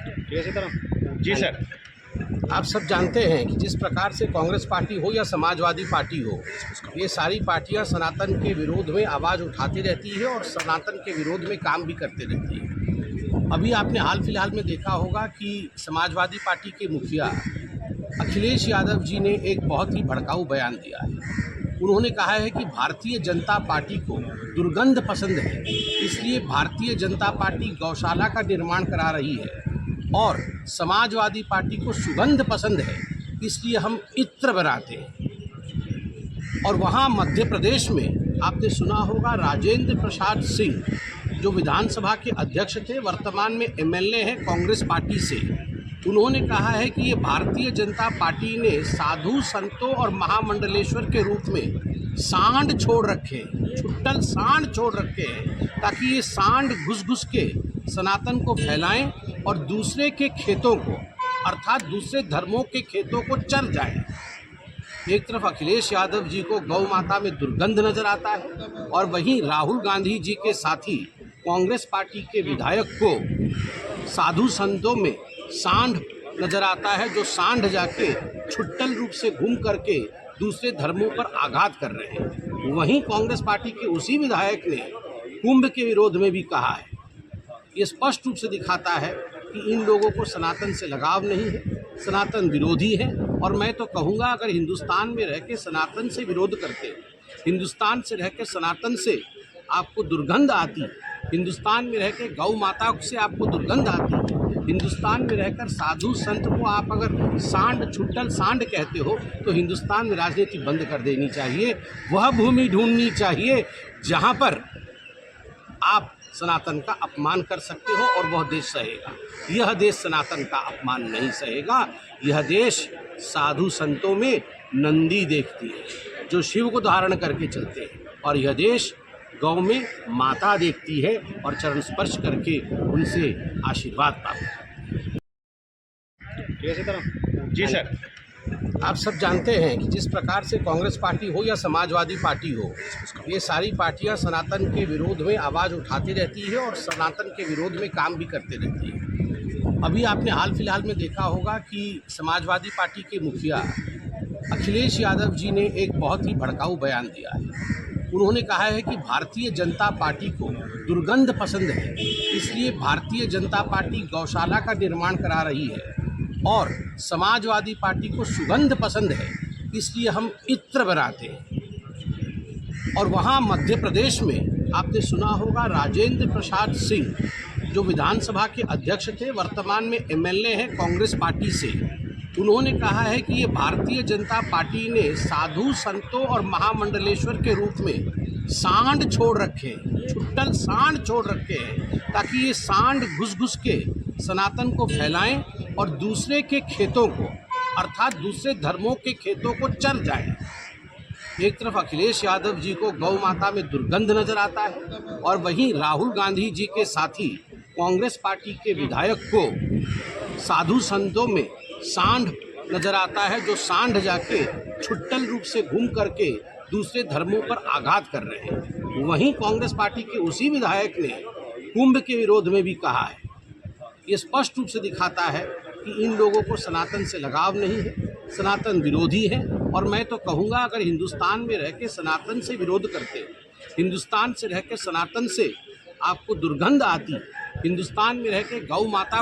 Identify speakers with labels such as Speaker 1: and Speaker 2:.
Speaker 1: जी sir.
Speaker 2: आप सब जानते हैं कि जिस प्रकार से कांग्रेस पार्टी हो या समाजवादी पार्टी हो, ये सारी पार्टियां सनातन के विरोध में आवाज़ उठाती रहती है और सनातन के विरोध में काम भी करते रहती है। अभी आपने हाल फिलहाल में देखा होगा कि समाजवादी पार्टी के मुखिया अखिलेश यादव जी ने एक बहुत ही भड़काऊ बयान दिया है। उन्होंने कहा है कि भारतीय जनता पार्टी को दुर्गंध पसंद है, इसलिए भारतीय जनता पार्टी गौशाला का निर्माण करा रही है और समाजवादी पार्टी को सुगंध पसंद है, इसलिए हम इत्र बनाते हैं। और वहाँ मध्य प्रदेश में आपने सुना होगा राजेंद्र प्रसाद सिंह, जो विधानसभा के अध्यक्ष थे, वर्तमान में एमएलए हैं कांग्रेस पार्टी से। उन्होंने कहा है कि ये भारतीय जनता पार्टी ने साधु संतों और महामंडलेश्वर के रूप में सांड छोड़ रखे हैं, छुट्टल सांड छोड़ रखे हैं, ताकि ये सांड घुस घुस के सनातन को फैलाएं और दूसरे के खेतों को, अर्थात दूसरे धर्मों के खेतों को चर जाएं। एक तरफ अखिलेश यादव जी को गौ माता में दुर्गंध नजर आता है और वहीं राहुल गांधी जी के साथी कांग्रेस पार्टी के विधायक को साधु संतों में सांड नजर आता है, जो सांड जाके छुट्टल रूप से घूम करके दूसरे धर्मों पर आघात कर रहे हैं। वहीं कांग्रेस पार्टी के उसी विधायक ने कुंभ के विरोध में भी कहा है। ये स्पष्ट रूप से दिखाता है कि इन लोगों को सनातन से लगाव नहीं है, सनातन विरोधी है। और मैं तो कहूँगा, अगर हिंदुस्तान में रह के सनातन से विरोध करते, हिंदुस्तान से रह के सनातन से आपको दुर्गंध आती, हिंदुस्तान में रह के गौ माता से आपको दुर्गंध आती, हिंदुस्तान में रहकर साधु संत को आप अगर सांड, छुट्टल सांड कहते हो, तो हिंदुस्तान में राजनीति बंद कर देनी चाहिए। वह भूमि ढूंढनी चाहिए जहाँ पर आप सनातन का अपमान कर सकते हो और वह देश सहेगा। यह देश सनातन का अपमान नहीं सहेगा। यह देश साधु संतों में नंदी देखती है, जो शिव को धारण करके चलते हैं, और यह देश गौ में माता देखती है और चरण स्पर्श करके उनसे आशीर्वाद प्राप्त करती है।
Speaker 1: जी सर।
Speaker 2: आप सब जानते हैं कि जिस प्रकार से कांग्रेस पार्टी हो या समाजवादी पार्टी हो, ये सारी पार्टियां सनातन के विरोध में आवाज़ उठाती रहती है और सनातन के विरोध में काम भी करते रहती है। अभी आपने हाल फिलहाल में देखा होगा कि समाजवादी पार्टी के मुखिया अखिलेश यादव जी ने एक बहुत ही भड़काऊ बयान दिया है। उन्होंने कहा है कि भारतीय जनता पार्टी को दुर्गंध पसंद है, इसलिए भारतीय जनता पार्टी गौशाला का निर्माण करा रही है और समाजवादी पार्टी को सुगंध पसंद है, इसलिए हम इत्र बनाते हैं। और वहाँ मध्य प्रदेश में आपने सुना होगा राजेंद्र प्रसाद सिंह, जो विधानसभा के अध्यक्ष थे, वर्तमान में एमएलए हैं कांग्रेस पार्टी से। उन्होंने कहा है कि ये भारतीय जनता पार्टी ने साधु संतों और महामंडलेश्वर के रूप में सांड छोड़ रखे हैं, छुट्टल सांड छोड़ रखे हैं, ताकि ये सांड घुस घुस के सनातन को फैलाएं और दूसरे के खेतों को, अर्थात दूसरे धर्मों के खेतों को चर जाएं। एक तरफ अखिलेश यादव जी को गौ माता में दुर्गंध नजर आता है और वहीं राहुल गांधी जी के साथी कांग्रेस पार्टी के विधायक को साधु संतों में सांड नजर आता है, जो सांड जाके छुट्टल रूप से घूम करके दूसरे धर्मों पर आघात कर रहे हैं। वहीं कांग्रेस पार्टी के उसी विधायक ने कुंभ के विरोध में भी कहा है। ये स्पष्ट रूप से दिखाता है कि इन लोगों को सनातन से लगाव नहीं है, सनातन विरोधी है। और मैं तो कहूँगा, अगर हिंदुस्तान में रह के सनातन से विरोध करते, हिंदुस्तान से रह के सनातन से आपको दुर्गंध आती, हिंदुस्तान में रह के गौ माता